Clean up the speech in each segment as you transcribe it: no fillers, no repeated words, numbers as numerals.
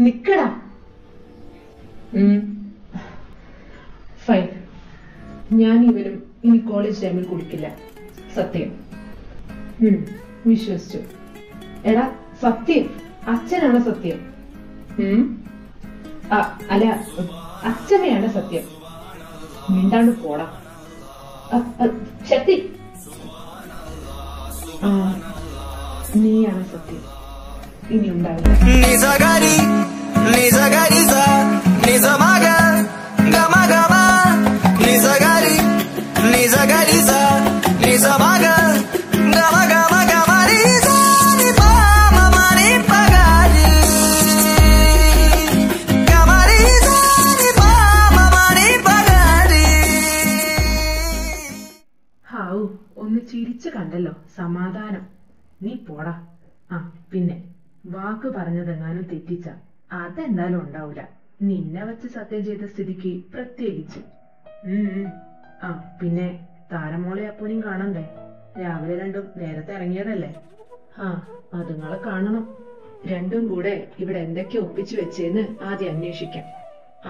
നിക്കടാ. ഫൈൻ. ഞാൻ ഇവരും ഇനി കോളേജ് ടൈമിൽ കുടിക്കില്ല. സത്യം. വിശ്വസിച്ചു. എടാ സത്യം, അച്ഛനാണ് സത്യം. അല്ല, അച്ഛനെയാണ് സത്യം. മിണ്ടാണ്ട് പോടാ. ശക്തി, നീയാണ് സത്യം. ഇനി ഉണ്ടാവില്ല. ഹാവു, ഒന്ന് ചിരിച്ചു കണ്ടല്ലോ, സമാധാനം. നീ പോടാ. പിന്നെ വാക്ക് പറഞ്ഞതെങ്ങാനും തെറ്റിച്ച അതെന്തായാലും ഉണ്ടാവൂല. നിന്നെ വച്ച് സത്യം ചെയ്ത സ്ഥിതിക്ക് പ്രത്യേകിച്ച്. പിന്നെ താരമോളെ അപ്പൂനും കാണണ്ടേ? രാവിലെ രണ്ടും നേരത്തെ ഇറങ്ങിയതല്ലേ? അതുങ്ങളെ കാണണം. രണ്ടും കൂടെ ഇവിടെ എന്തൊക്കെ ഒപ്പിച്ചു വെച്ചേന്ന് ആദ്യം അന്വേഷിക്കാം.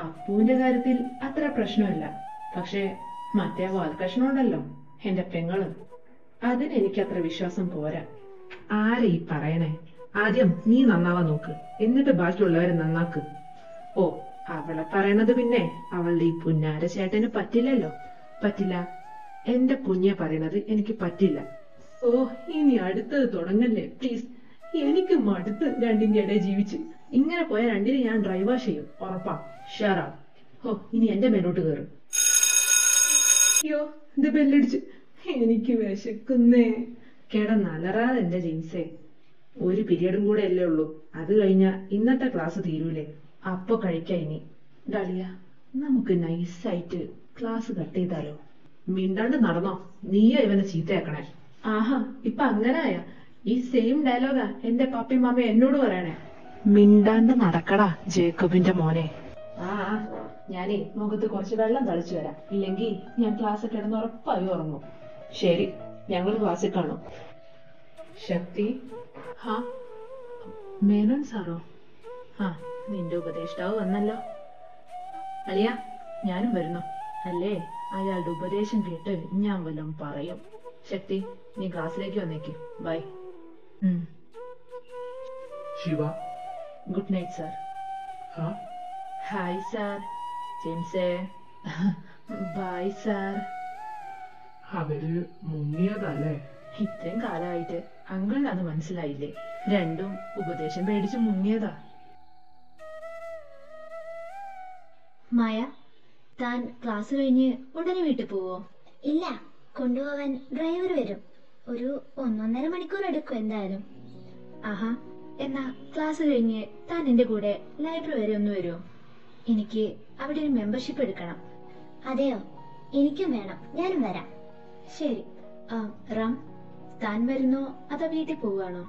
അപ്പൂവിന്റെ കാര്യത്തിൽ അത്ര പ്രശ്നമില്ല. പക്ഷെ മറ്റേ വാൽകഷ്ണം ഉണ്ടല്ലോ, എന്റെ പെങ്ങള്, അതിനെനിക്കത്ര വിശ്വാസം പോരാ. ആരെ ഈ പറയണേ? ആദ്യം നീ നന്നാവാൻ നോക്ക്, എന്നിട്ട് ബാക്കിയുള്ളവരെ നന്നാക്ക്. അവളെ പറയണത് പിന്നെ അവളുടെ ഈ പുന്നാര ചേട്ടന് പറ്റില്ലല്ലോ. പറ്റില്ല. എന്റെ കുഞ്ഞെ പറയണത് എനിക്ക് പറ്റില്ല. ഇനി അടുത്തത് തുടങ്ങല്ലേ പ്ലീസ്. എനിക്ക് മടുത്ത് രണ്ടിന്റെ ഇടയിൽ ജീവിച്ച്. ഇങ്ങനെ പോയ രണ്ടിന് ഞാൻ ഡ്രൈവ് ചെയ്യും, ഉറപ്പാ. ഷെയറാ. ഇനി എന്റെ മേലോട്ട് കയറും. അയ്യോ, ഇത് ബെല്ലടിച്ച്. എനിക്ക് വിശക്കുന്നേ. കിടന്നലറാതെ എന്റെ ജെയിംസേ. ഒരു പീരിയഡും കൂടെ അല്ലേ ഉള്ളൂ. അത് കഴിഞ്ഞാ ഇന്നത്തെ ക്ലാസ് തീരൂലേ? അപ്പൊ കഴിക്കാം. ഇനി ഡാലിയ, നമുക്ക് നൈസായിട്ട് ക്ലാസ് കട്ട് ചെയ്താലോ? മിണ്ടാണ്ട് നടന്നോ. നീയോ ഇവനെ ചീത്തയാക്കണേ? ഇപ്പൊ അങ്ങനായ? ഈ സെയിം ഡയലോഗാ എന്റെ പപ്പയും മമ്മയും എന്നോട് പറയണേ. മിണ്ടാണ്ട് നടക്കടാ ജേക്കബിന്റെ മോനെ. ഞാനേ മുഖത്ത് കുറച്ച് വെള്ളം തളിച്ചു വരാം. ഇല്ലെങ്കിൽ ഞാൻ ക്ലാസ് കിടന്ന് ഉറപ്പായി ഉറങ്ങും. ശരി, ഞങ്ങൾ ക്ലാസ്സിൽ കാണും. ശക്തി. മേനോൻ സാറോ? നിന്റെ ഉപദേഷ്ടാവ് വന്നല്ലോ. അളിയ, ഞാനും വരുന്നു. അല്ലേ, അയാളുടെ ഉപദേശം കേട്ട് ഞാൻ വല്ലതും പറയും. ശക്തി, നീ ക്ലാസ്സിലേക്ക് വന്നേക്ക്. Bye. Shiva. Good night sir. Hi sir. ജെയിംസേ. Bye sir. അവര് മുങ്ങിയതല്ലേ? ഇത്രയും കാലമായിട്ട് അങ്കിളിന് അത് മനസ്സിലായില്ലേ? രണ്ടും ഉപദേശം പേടിച്ച് മുങ്ങിയതാ. മായ, താൻ ക്ലാസ് കഴിഞ്ഞ് ഉടനെ വീട്ടിൽ പോവോ? ഇല്ല, കൊണ്ടുപോകാൻ ഡ്രൈവർ വരും. ഒരു 1.5 മണിക്കൂർ എടുക്കും എന്തായാലും. എന്നാ ക്ലാസ് കഴിഞ്ഞ് താൻ എന്റെ കൂടെ ലൈബ്രറി വരെ ഒന്ന് വരുമോ? എനിക്ക് അവിടെ ഒരു മെമ്പർഷിപ്പ് എടുക്കണം. അതെയോ? എനിക്കും വേണം. ഞാനും വരാം. ശരി. റാം, താൻ വരുന്നോ അതോ വീട്ടിൽ പോവുകയാണോ?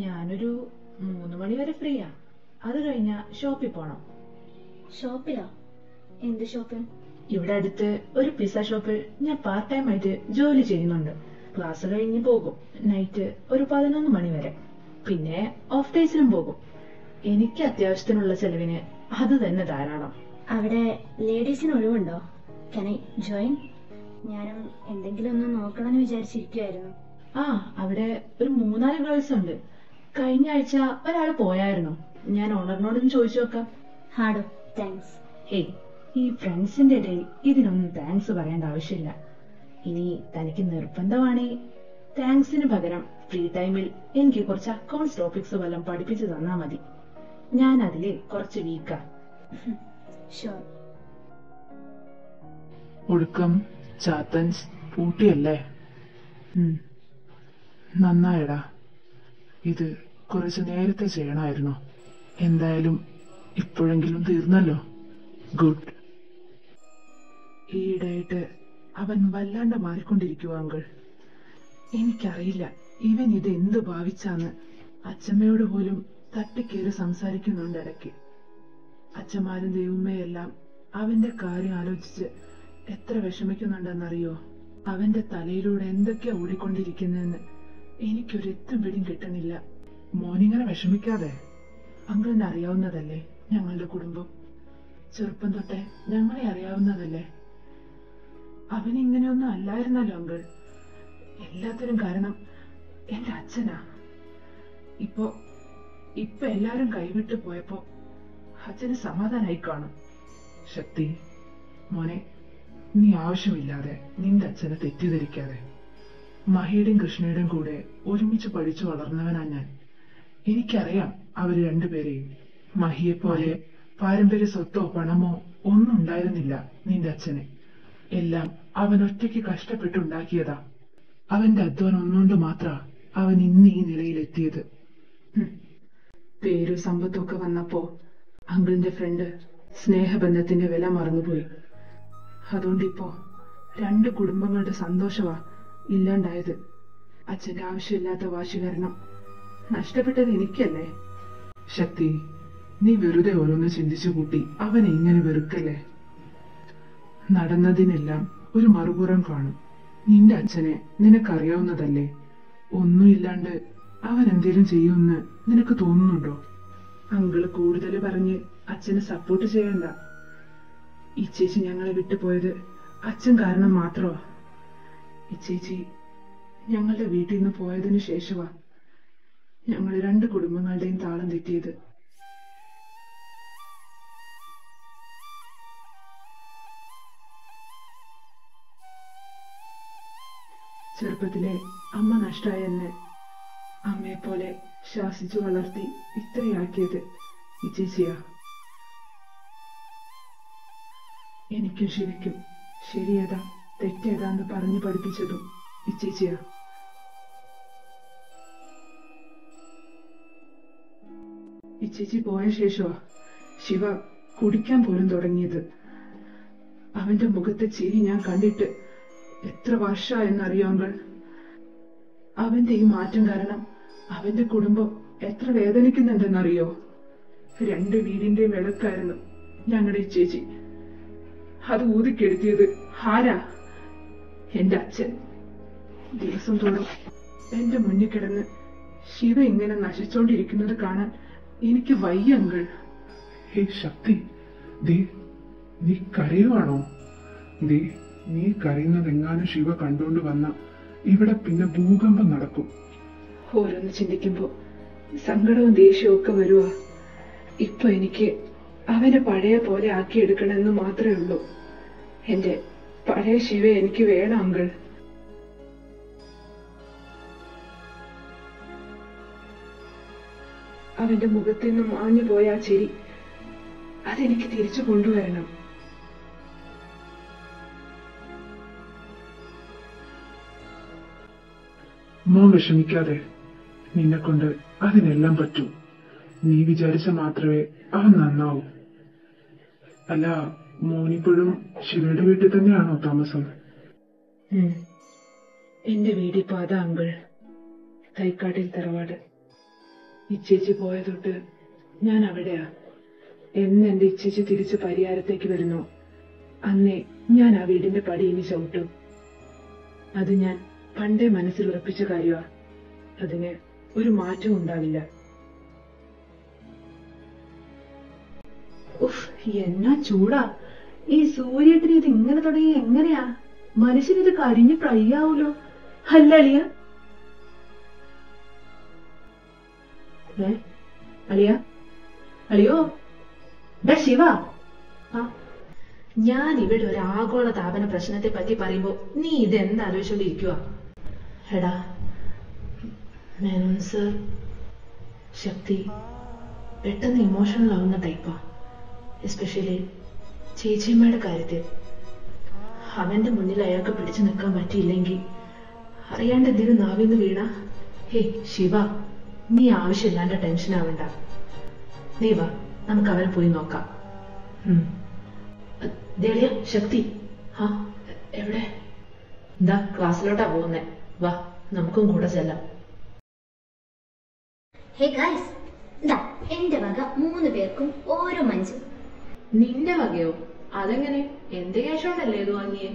ഞാനൊരു 3 മണി വരെ ഫ്രീയാ. അത് കഴിഞ്ഞ ഷോപ്പിൽ പോണം. ഷോപ്പിലോ? എന്ത് ഷോപ്പ്? ഇവിടെ അടുത്ത് ഒരു പിസ്സ ഷോപ്പിൽ ഞാൻ പാർട്ട് ടൈം ആയിട്ട് ജോലി ചെയ്യുന്നുണ്ട്. ക്ലാസ് കഴിഞ്ഞ് പോകും. നൈറ്റ് ഒരു 11 മണി വരെ. പിന്നെ ഓഫ് ഡേയ്സിലും പോകും. എനിക്ക് അത്യാവശ്യത്തിനുള്ള ചെലവിന് അത് തന്നെ ധാരാളം. അവിടെ ലേഡീസിന് ഒഴിവുണ്ടോ? Can I join? ഞാനും എന്തെങ്കിലും ഒന്ന് നോക്കണമെന്ന് വിചാരിച്ചിരിക്കുവായിരുന്നു. അവിടെ ഒരു 3-4 ഗേൾസ് ഉണ്ട്. കഴിഞ്ഞ ആഴ്ച ഒരാൾ പോയായിരുന്നു. ഞാൻ ഓണറിനോടൊന്ന് ചോദിച്ചു നോക്കാം. ഹാഡോ, താങ്ക്സ്. ഈ ഫ്രണ്ട്സിന്റെ ഇടയിൽ ഇതിനൊന്നും താങ്ക്സ് പറയേണ്ട ആവശ്യമില്ല. ഇനി തനിക്ക് നിർബന്ധമാണെങ്കിൽ താങ്ക്സിന് പകരം ഫ്രീ ടൈമിൽ എനിക്ക് കുറച്ച് അക്കൗണ്ട്സ് ടോപ്പിക്സ് വല്ലതും പഠിപ്പിച്ചു തന്നാ മതി. ഞാൻ അതില് കുറച്ച് വീക്കാ. ഒടുക്കം ചാത്തൻസ് പൂട്ടിയല്ലേ? നന്നായടാ. ഇത് കുറച്ച് നേരത്തെ ചെയ്യണമായിരുന്നു. എന്തായാലും ഇപ്പോഴെങ്കിലും തീർന്നല്ലോ. ഗുഡ്. ഈയിടെയായിട്ട് അവൻ വല്ലാണ്ട് മാറിക്കൊണ്ടിരിക്കുക അങ്കിൾ. എനിക്കറിയില്ല ഇവൻ ഇത് എന്ത് ഭാവിച്ചാന്ന്. അച്ഛമ്മയോട് പോലും തട്ടിക്കേറി സംസാരിക്കുന്നുണ്ട് ഇടയ്ക്ക്. അച്ഛന്മാരും ദൈവമ്മയെല്ലാം അവന്റെ കാര്യം ആലോചിച്ച് എത്ര വിഷമിക്കുന്നുണ്ടെന്നറിയോ? അവന്റെ തലയിലൂടെ എന്തൊക്കെയാ ഓടിക്കൊണ്ടിരിക്കുന്നതെന്ന് എനിക്കൊരു എത്തും പിടിയും കിട്ടണില്ല. മോനിങ്ങനെ വിഷമിക്കാതെ. അങ്കിളിന് അറിയാവുന്നതല്ലേ ഞങ്ങളുടെ കുടുംബം? ചെറുപ്പം തൊട്ടേ ഞങ്ങളെ അറിയാവുന്നതല്ലേ? അവനിങ്ങനെയൊന്നും അല്ലായിരുന്നല്ലോ അങ്കിൾ. എല്ലാത്തിനും കാരണം എന്റെ അച്ഛനാ. ഇപ്പൊ എല്ലാരും കൈവിട്ട് പോയപ്പോ അച്ഛന് സമാധാനായി കാണും. ശക്തി മോനെ, നീ ആവശ്യമില്ലാതെ നിന്റെ അച്ഛനെ തെറ്റിദ്ധരിക്കാതെ. മഹിയുടെയും കൃഷ്ണയുടെയും കൂടെ ഒരുമിച്ച് പഠിച്ചു വളർന്നവനാ ഞാൻ. എനിക്കറിയാം അവര് രണ്ടുപേരെയും. മഹിയെപ്പോലെ പാരമ്പര്യ സ്വത്തോ പണമോ ഒന്നും ഉണ്ടായിരുന്നില്ല നിന്റെ അച്ഛന്. എല്ലാം അവൻ ഒറ്റയ്ക്ക് കഷ്ടപ്പെട്ടുണ്ടാക്കിയതാ. അവന്റെ അധ്വാനം ഒന്നുകൊണ്ട് മാത്ര അവൻ ഇന്ന് ഈ നിലയിലെത്തിയത്. പേരും സമ്പത്തും ഒക്കെ വന്നപ്പോ അങ്കിളിന്റെ ഫ്രണ്ട് സ്നേഹബന്ധത്തിന്റെ വില മറന്നുപോയി. അതുകൊണ്ടിപ്പോ രണ്ട് കുടുംബങ്ങളുടെ സന്തോഷമാ ഇല്ലാണ്ടായത്. അച്ഛന്റെ ആവശ്യമില്ലാത്ത വാശി കാരണം നഷ്ടപ്പെട്ടത് എനിക്കല്ലേ? ശക്തി, നീ വെറുതെ ഓരോന്ന് ചിന്തിച്ചു കൂട്ടി അവനെ ഇങ്ങനെ വെറുക്കല്ലേ. നടന്നതിനെല്ലാം ഒരു മറുപുറം കാണും. നിന്റെ അച്ഛനെ നിനക്കറിയാവുന്നതല്ലേ? ഒന്നുമില്ലാണ്ട് അവൻ എന്തേലും ചെയ്യുമെന്ന് നിനക്ക് തോന്നുന്നുണ്ടോ? അങ്കിള് കൂടുതൽ പറഞ്ഞ് അച്ഛനെ സപ്പോർട്ട് ചെയ്യണ്ട. ഇച്ചേച്ചി ഞങ്ങളെ വിട്ടുപോയത് അച്ഛൻ കാരണം മാത്രമാ. ഇച്ചേച്ചി ഞങ്ങളുടെ വീട്ടിൽ നിന്ന് പോയതിനു ശേഷമാ ഞങ്ങൾ രണ്ട് കുടുംബങ്ങളുടെയും താളം തെറ്റിയത്. ചെറുപ്പത്തിലെ അമ്മ നഷ്ടമായ എന്നെ അമ്മയെപ്പോലെ ശാസിച്ചു വളർത്തി ഇത്രയാക്കിയത് ഇച്ചേച്ചിയാ. എനിക്കും ശരിക്കും ശരിയേതാ തെറ്റേതാന്ന് പറഞ്ഞു പഠിപ്പിച്ചതും ഇച്ചേച്ചിയാ. ഇച്ചേച്ചി പോയ ശേഷമാ ശിവ കുടിക്കാൻ പോലും തുടങ്ങിയത്. അവന്റെ മുഖത്തെ ചിരി ഞാൻ കണ്ടിട്ട് എത്ര വർഷമായെന്നറിയോ അങ്കിൾ? അവന്റെ ഈ മാറ്റം കാരണം അവന്റെ കുടുംബം എത്ര വേദനിക്കുന്നുണ്ടെന്നറിയോ? രണ്ട് വീടിന്റെ വിളക്കായിരുന്നു ഞങ്ങളുടെ ഈ ചേച്ചി. അത് ഊതിക്കെടുത്തിയത് ആരാ? എന്റെ അച്ഛൻ. ദിവസം തോറും എന്റെ മുന്നിൽ കിടന്ന് ശിവ ഇങ്ങനെ നശിച്ചോണ്ടിരിക്കുന്നത് കാണാൻ എനിക്ക് വയ്യ അങ്കിൾ. ഹേ ശക്തി, നീ കരയുവാണോ? നീ കരയുന്നതെങ്ങാനും ശിവ കണ്ടുകൊണ്ട് വന്ന ഇവിടെ പിന്നെ ഭൂകമ്പം നടക്കും. ഓരോന്ന് ചിന്തിക്കുമ്പോ സങ്കടവും ദേഷ്യവും ഒക്കെ വരുവാ. ഇപ്പൊ എനിക്ക് അവനെ പഴയ പോലെ ആക്കിയെടുക്കണമെന്ന് മാത്രമേ ഉള്ളൂ. എന്റെ പഴയ ശിവ എനിക്ക് വേണം അങ്കിൾ. അവന്റെ മുഖത്ത് നിന്ന് മാഞ്ഞു പോയ ആ ചിരി അതെനിക്ക് തിരിച്ചു കൊണ്ടുവരണം. മോൻ വിഷമിക്കാതെ, നിന്നെ കൊണ്ട് അതിനെല്ലാം പറ്റൂ. നീ വിചാരിച്ച മാത്രമേ അവൻ നന്നാവൂ. അല്ല, മോനിപ്പോഴും ശിവയുടെ വീട്ടിൽ തന്നെയാണോ താമസം? എന്റെ വീടിപ്പോ അതാ അങ്കിൾ, തൈക്കാട്ടിൽ തറവാട്. ഇച്ചേച്ചി പോയ തൊട്ട് ഞാൻ അവിടെയാ. എന്ന് എന്റെ ഇച്ചേച്ചി തിരിച്ച് പരിഹാരത്തേക്ക് വരുന്നു അന്നേ ഞാൻ ആ വീടിന്റെ പടി ഇനി ചവിട്ടും. അത് ഞാൻ പണ്ടേ മനസ്സിൽ ഉറപ്പിച്ച കാര്യമാ. അതിന് ഒരു മാറ്റവും ഉണ്ടാവില്ല. എന്നാ ചൂടാ ഈ സൂര്യേട്ടന്! ഇത് ഇങ്ങനെ തുടങ്ങി എങ്ങനെയാ? മനുഷ്യനിത് കരിഞ്ഞ് ഫ്രൈ ആവൂലോ, അല്ല അളിയ? അളിയ, അളിയോ, ശിവ, ഞാൻ ഇവിടെ ഒരു ആഗോള താപന പ്രശ്നത്തെ പറ്റി പറയുമ്പോ നീ ഇതെന്താലോചിച്ചോണ്ടിരിക്കുക? എടാ മേനോൻ സർ, ശക്തി പെട്ടെന്ന് ഇമോഷണൽ ആവുന്ന ടൈപ്പാ. എസ്പെഷ്യലി ചേച്ചിയമ്മയുടെ കാര്യത്തിൽ. അവന്റെ മുന്നിൽ അയാൾക്ക് പിടിച്ചു നിൽക്കാൻ പറ്റിയില്ലെങ്കിൽ അറിയാണ്ട് എന്തിനും നാവിന്ന് വീണ. ഹേ ശിവ, നീ ആവശ്യമില്ലാണ്ട് ടെൻഷൻ ആവണ്ട. നീ വാ, നമുക്ക് അവരെ പോയി നോക്കാം. ദേളിയ, ശക്തി, എവിടെ? എന്താ ക്ലാസ്സിലോട്ടാ പോകുന്നേ? വാ, നമുക്കും കൂടെ ചെല്ലാം. ഹേ ഗൈസ്, എന്റെ വക 3 പേർക്കും ഓരോ മഞ്ചും. നിന്റെ വകയോ? അതെങ്ങനെ? എന്റെ ക്യാഷ് കൊണ്ടല്ലേ ഇത് വാങ്ങിയേ?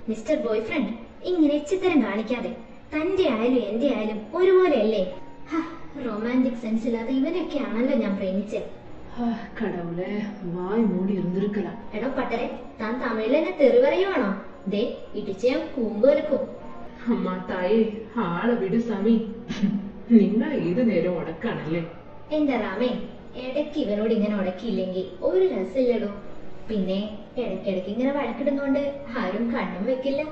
മിസ്റ്റർ ബോയ്ഫ്രണ്ട്, ഇങ്ങനെ ചിത്തരം കാണിക്കാതെ. തന്റെ ആയാലും എന്റെ ആയാലും ഒരുപോലെയല്ലേ? റൊമാൻറ്റിക് സെൻസ് ഇല്ലാതെ ഇവനൊക്കെയാണല്ലോ ഞാൻ പ്രേമിച്ചത്. കടവുളെ വായ് മൂടി ഇരുന്നിരിക്കല. എടോ പട്ടരെ, താൻ തമിഴിൽ എന്നെ തെറി പറയുവാണോ? ദേ ഇടിച്ച് ഞാൻ കൂമ്പ് വെക്കും. അമ്മ തായി ആളെ വിട് സമി. നിങ്ങൾ ഏത് നേരം ഉടക്കാണല്ലേ? എന്റെ റാമേ, ഇടയ്ക്ക് ഇവനോട് ഇങ്ങനെ ഉടക്കിയില്ലെങ്കിൽ ഒരു രസമില്ലടോ. പിന്നെ ഇടയ്ക്കിടയ്ക്ക് ഇങ്ങനെ വഴക്കിടുന്നോണ്ട് ആരും കണ്ണും വെക്കില്ല.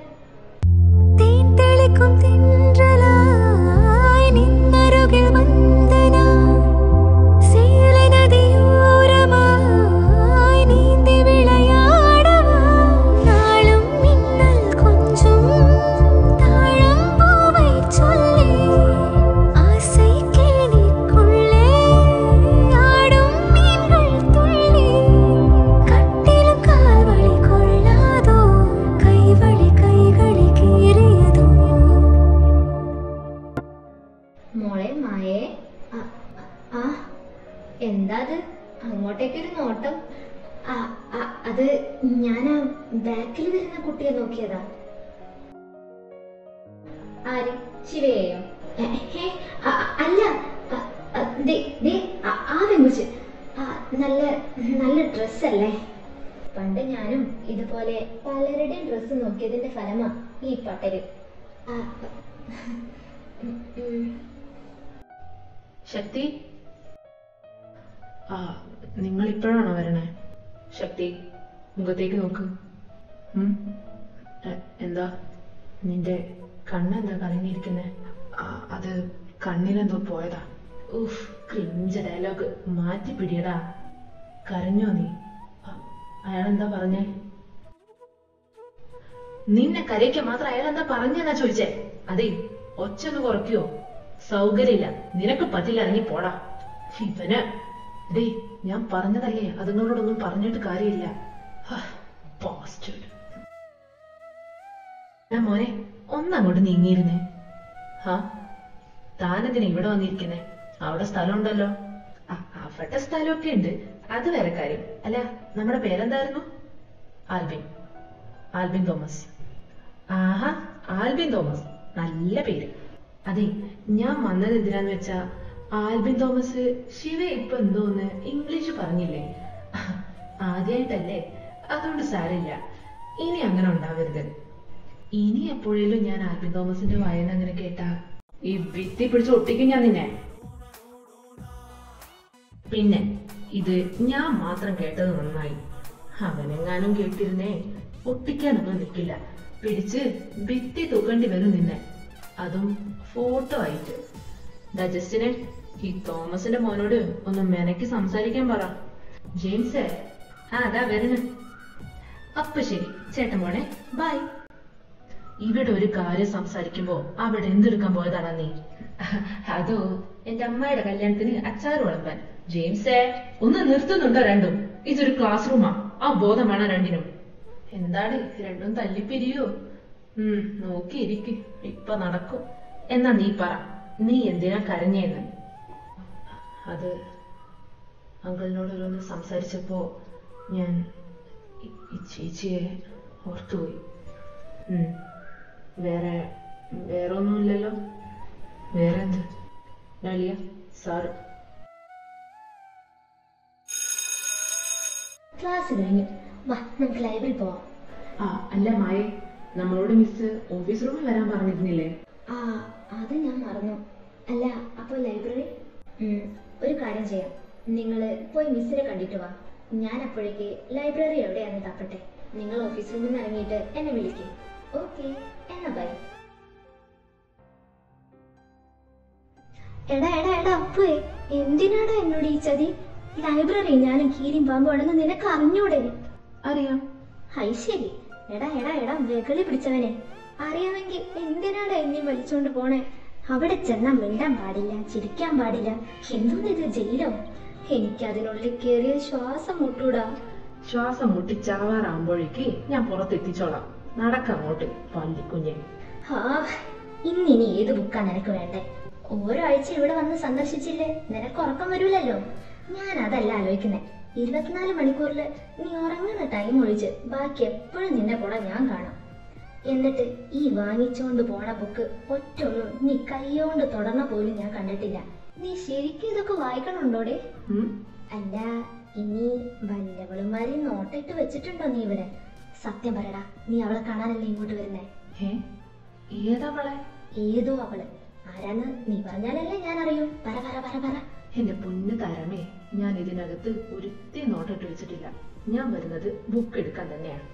മോളെ മായേ, എന്താ അത് അങ്ങോട്ടേക്കൊരു നോട്ടം? അത് ഞാൻ ആ ബാക്കിൽ വരുന്ന കുട്ടിയെ നോക്കിയതാ. ആര്? ശിവയെയോ? അല്ല, ആ പെങ്കുച്ച് നല്ല നല്ല ഡ്രസ്സല്ലേ? പണ്ട് ഞാനും ഇതുപോലെ പലരുടെയും ഡ്രസ്സ് നോക്കിയതിന്റെ ഫലമാ ഈ പട്ടര്. ശക്തി, നിങ്ങൾ ഇപ്പോഴാണോ വരണേ? ശക്തി, മുഖത്തേക്ക് നോക്ക്. എന്താ നിന്റെ കണ്ണെന്താ കലങ്ങിയിരിക്കുന്നേ? അത് കണ്ണിലെന്തോ പോയതാ. ഉഫ്, ക്രിഞ്ച ഡയലോഗ് മാറ്റി പിടിയടാ. കരഞ്ഞോ നീ? അയാളെന്താ പറഞ്ഞേ? നിന്നെ കരയ്ക്ക മാത്രം അയാളെന്താ പറഞ്ഞെന്നാ ചോദിച്ചേ? അതെ, ഒച്ചൊന്ന് കുറയ്ക്കുവോ? സൗകര്യമില്ല, നിനക്ക് പറ്റില്ല, ഇറങ്ങി പോടാ. ഇവന് ഡേ, ഞാൻ പറഞ്ഞതല്ലേ, അതുങ്ങളോടൊന്നും പറഞ്ഞിട്ട് കാര്യമില്ല. മോനെ, ഒന്നങ്ങോട്ട് നീങ്ങിയിരുന്നേ. താനെന്തിനാ ഇവിടെ വന്നിരിക്കുന്നേ? അവിടെ സ്ഥലമുണ്ടല്ലോ. അവിടെ സ്ഥലമൊക്കെ ഉണ്ട്, അത് വേറെ കാര്യം. അല്ല, നമ്മുടെ പേരെന്തായിരുന്നു? ആൽബിൻ. ആൽബിൻ തോമസ്. ആഹാ, ആൽബിൻ തോമസ്, നല്ല പേര്. അതെ, ഞാൻ വന്നത് എന്തിനാന്ന് വെച്ചാ, ആൽബിൻ തോമസ് ശിവ ഇപ്പൊ എന്തോന്ന് ഇംഗ്ലീഷ് പറഞ്ഞില്ലേ? ആദ്യമായിട്ടല്ലേ, അതുകൊണ്ട് സാരില്ല. ഇനി അങ്ങനെ ഉണ്ടാവരുത്. ഇനി എപ്പോഴേലും ഞാൻ ആൽബിൻ തോമസിന്റെ വായന അങ്ങനെ കേട്ടാ ഈ ഭിത്തി പിടിച്ച് ഒട്ടിക്കും ഞാൻ നിന്നെ. പിന്നെ ഇത് ഞാൻ മാത്രം കേട്ടത് നന്നായി. അവനെങ്ങാനും കേട്ടിരുന്നേ ഒട്ടിക്കാനൊന്നും നിൽക്കില്ല. പിടിച്ച് ഭിത്തി തൂക്കേണ്ടി വരും നിന്നെ, അതും ഫോട്ടോ ആയിട്ട്. ജസ്റ്റിനെ, ഈ തോമസിന്റെ മോനോട് ഒന്ന് മെനക്ക് സംസാരിക്കാൻ പറ. ജെയിംസേ, അതാ വരുന്നു. അപ്പൊ ശരി ചേട്ടൻ പോണേ, ബൈ. ഇവിടെ ഒരു കാര്യം സംസാരിക്കുമ്പോ അവിടെ എന്തെടുക്കാൻ പോയതാണാ നീ? അതോ എന്റെ അമ്മയുടെ കല്യാണത്തിന് അച്ചാറ് വിളമ്പാൻ. ജെയിംസേ, ഒന്ന് നിർത്തുന്നുണ്ടോ രണ്ടും? ഇതൊരു ക്ലാസ് റൂമാ, ആ ബോധം വേണം രണ്ടിനും. എന്താണ് രണ്ടും തല്ലിപ്പിരിയോ? നോക്കിയിരിക്ക്, ഇപ്പൊ നടക്കും. എന്നാ നീ പറ, നീ എന്തിനാ കരഞ്ഞേന്ന്? അത് അങ്കിളിനോട് ഓരോന്ന് സംസാരിച്ചപ്പോ ഞാൻ ഈ ചേച്ചിയെ ഓർത്തുപോയി. വേറെ ഒന്നുമില്ലല്ലോ? വേറെ എന്ത്? ഡാലിയ സാറ് ക്ലാസ് കഴിഞ്ഞു, വാ നമുക്ക് ലൈബ്രറി പോവാം. അല്ല മായേ, നമ്മളോട് മിസ് ഓഫീസ് റൂമിൽ വരാൻ പറഞ്ഞിരുന്നില്ലേ? അത് ഞാൻ മറന്നു. അല്ല, അപ്പൊ ലൈബ്രറി? ഒരു കാര്യം ചെയ്യാം, നിങ്ങള് പോയി മിസ്സിനെ കണ്ടിട്ട് വാ. ഞാൻ അപ്പോഴേക്ക് ലൈബ്രറി എവിടെയാന്ന് തപ്പട്ടെ. നിങ്ങൾ ഓഫീസ് റൂമിൽ നിന്ന് ഇറങ്ങിയിട്ട് എന്നെ വിളിക്കും. ഓക്കെ, എന്നാ ബൈ. എടാ അപ്പേ, എന്തിനാടാ എന്നോട് ഈ ചതി? ലൈബ്രറി ഞാനും കീരിയും പാമ്പുവാണെന്ന് നിനക്ക് അറിഞ്ഞൂടെ? അറിയാം. ഹൈ ശരി. എടാ വെകളി പിടിച്ചവനെ, അറിയാമെങ്കിൽ എന്തിനാടാ എന്നെ വലിച്ചോണ്ട് പോണേ? അവിടെ ചെന്നാ മിണ്ടാൻ പാടില്ല, ചിരിക്കാൻ പാടില്ല. എന്തോന്നിത്, ജയിലോ? എനിക്കതിനുള്ളിൽ കയറിയ ശ്വാസം മുട്ടൂടാ. ശ്വാസം മുട്ടി ചാവാറാകുമ്പോഴേക്ക് ഞാൻ പുറത്തെത്തിച്ചോളാം. നടക്കങ്ങോട്ട് പള്ളിക്കുഞ്ഞെ. ഇന്നിനി ഏത് ബുക്കാ നിനക്ക് വേണ്ടേ? ഓരോ ആഴ്ച ഇവിടെ വന്ന് സന്ദർശിച്ചില്ലേ, നിനക്ക് ഉറക്കം വരൂലല്ലോ. ഞാൻ അതല്ല ആലോചിക്കുന്നേ. 24 മണിക്കൂറിൽ നീ ഉറങ്ങുന്ന ടൈം ഒഴിച്ച് ബാക്കി എപ്പോഴും നിന്റെ കൂടെ ഞാൻ കാണാം. എന്നിട്ട് ഈ വാങ്ങിച്ചോണ്ട് പോണ ബുക്ക് ഒറ്റൊന്നും നീ കൈയോണ്ട് തൊടണ പോലും ഞാൻ കണ്ടിട്ടില്ല. നീ ശരിക്കും ഇതൊക്കെ വായിക്കണുണ്ടോടെ? ഉം. അല്ല, ഇനി വല്ലവളുമാരി നോട്ടിട്ട് വെച്ചിട്ടുണ്ടോ നീ ഇവിടെ? സത്യം പറയടാ, നീ അവളെ കാണാനല്ലേ ഇങ്ങോട്ട് വരുന്നേ? ഏ ഏതവളെ? ഏതോ അവള്. ആരാന്ന് നീ പറഞ്ഞാലല്ലേ ഞാൻ അറിയൂ. പറ പറ പറ പറ. എന്റെ പൊന്ന് താരമേ, ഞാൻ ഇതിനകത്ത് ഒരുത്തി നോട്ടിട്ട് വെച്ചിട്ടില്ല. ഞാൻ വരുന്നത് ബുക്ക് എടുക്കാൻ തന്നെയാണ്.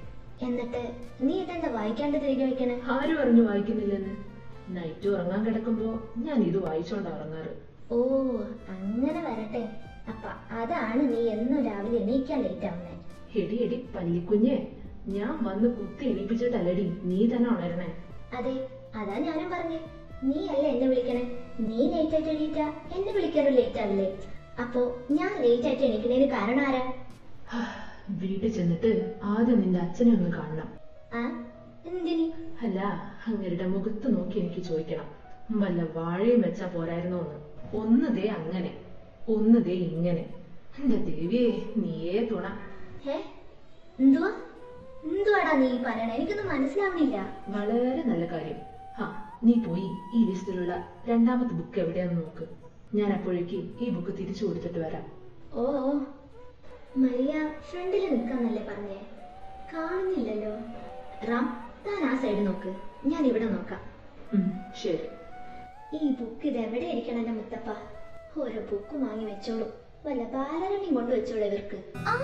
എന്നിട്ട് നീ ഇതെന്താ വായിക്കാണ്ട് തിരികെ വെക്കണേ? ആരും അറിഞ്ഞു വായിക്കുന്നില്ലെന്ന്. നൈറ്റ് ഉറങ്ങാൻ കിടക്കുമ്പോ ഞാൻ ഇത് വായിച്ചോണ്ടാ ഉറങ്ങാറ്. ഓ, അങ്ങനെ വരട്ടെ. അപ്പ അതാണ് നീ എന്നും രാവിലെ എണീക്കാൻ ലേറ്റ് ആവുന്നേ. എടി എടി പല്ലിക്കുഞ്ഞെ, ഞാൻ വന്ന് കുത്തി എണീപ്പിച്ചിട്ടല്ലടി നീ തന്നെ ഉണരണേ. അതെ, അതാ ഞാനും പറഞ്ഞേ. നീ അല്ല എന്നെ വിളിക്കണേ. നീ ലേറ്റ് ആയിട്ട് എണീറ്റാ എന്നെ വിളിക്കാനും ലേറ്റ് ആവില്ലേ? അപ്പോ ഞാൻ ലേറ്റ് ആയിട്ട് എണീക്കണേന് കാരണം ആരാ? വീട്ടിൽ ചെന്നിട്ട് ആദ്യം നിന്റെ അച്ഛനെ ഒന്ന് കാണണം. ആ, എന്തിനി? അല്ല, അങ്ങരുടെ മുഖത്ത് നോക്കി എനിക്ക് ചോദിക്കണം, വല്ല വാഴയും വെച്ചാ പോരായിരുന്നോന്ന്. ഒന്ന് ദേ അങ്ങനെ, ഒന്ന് ദേ ഇങ്ങനെ. എന്റെ ദേവിയെ, നീയേ തുണ. ഹേ, എന്തുവാ എന്തുവാടാ നീ പറയണേ? എനിക്കൊന്നും മനസ്സിലാവണില്ല. വളരെ നല്ല കാര്യം. ആ, നീ പോയി ഈ ലിസ്റ്റിലുള്ള രണ്ടാമത്തെ ബുക്ക് എവിടെയാന്ന് നോക്ക്. ഞാൻ അപ്പോഴേക്ക് ഈ ബുക്ക് തിരിച്ചു കൊടുത്തിട്ട് വരാം. ഓ, മരിയ ഫ്രണ്ടിൽ നിൽക്കാന്നല്ലേ പറഞ്ഞേ? കാണുന്നില്ലല്ലോ. റാം, താൻ ആ സൈഡ് നോക്ക്, ഞാൻ ഇവിടെ നോക്കാം. ശരി. ഈ ബുക്ക് ഇത് എവിടെ ഇരിക്കണം എന്റെ മുത്തപ്പ? ഓരോ ബുക്ക് വാങ്ങി വെച്ചോളൂ. വല്ല ബാലരണ്യം കൊണ്ട് വെച്ചോളൂ ഇവർക്ക്. ആ